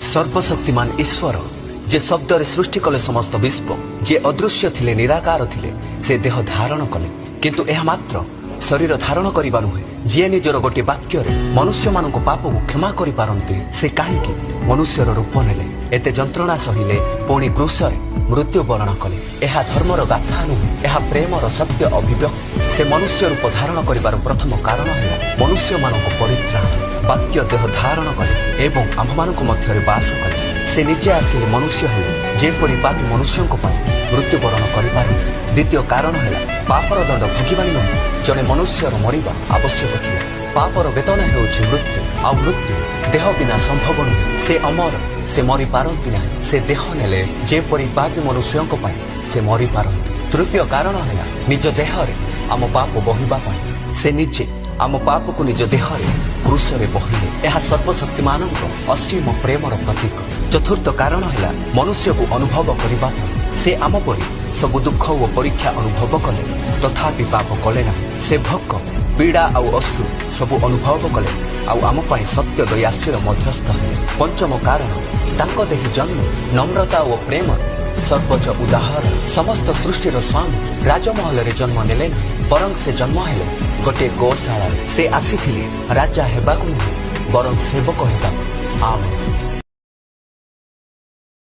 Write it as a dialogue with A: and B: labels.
A: सर्वशक्तिमान ईश्वर जे शब्द सृष्टि कले समस्त विश्व जे अदृश्य थिले निराकार थिले से देह धारण कले किंतु यह मात्र शरीर धारण करबा नुहे जी निजर गोटे वाक्य मनुष्य मान पाप को क्षमा कर पारती से कहीं मनुष्यर रूप नेले एते जंत्रणा सहिले पुणी क्रूशरे मृत्यु वरण कले यह धर्मर गाथा नुहे यह प्रेमर सत्य अभिव्यक्ति से मनुष्य रूप धारण कर प्रथम कारण है मनुष्य मान परित्राण वाक्य देह धारण कले एवं आम मान मध्य बास कले से निजे आसिले मनुष्य हेले जेपरी पापी मनुष्यों मृत्युवरण कर द्वितीय कारण है पापर दंड भोगवा नुहे जड़े मनुष्यर मरिबा आवश्यक थिला पापर वेतन हेउछि मृत्यु आ मृत्यु देह बिना संभव नुहे से अमर से मरी पारंती ना से देह नेले जेपरी पापी मनुष्यों से मरी पारंती तृतीय कारण है निज देहरे आम पाप बहिबा से निजे आम पाप को निज देहरे क्रूशरे बहिले यह सर्वशक्तिमान असीम प्रेमर प्रतीक चतुर्थ कारण है मनुष्य को अनुभव करबा से आम परी सब दुख और परीक्षा अनुभव कले तथापि पाप कले ना से भक्क पीड़ा आउ अश्रु सब अनुभव कले आम सत्य दयाशील मध्यस्थ है पंचम कारण तांको देहि जन्म नम्रता और प्रेम सर्वोच्च उदाहरण समस्त सृष्टिर स्वामी राजमहल रे जन्म नेले बरं से जन्म हेले गोटे गौशाला से आसी राजा हेबाकु नुहे बरं सेवक हेबाकु आम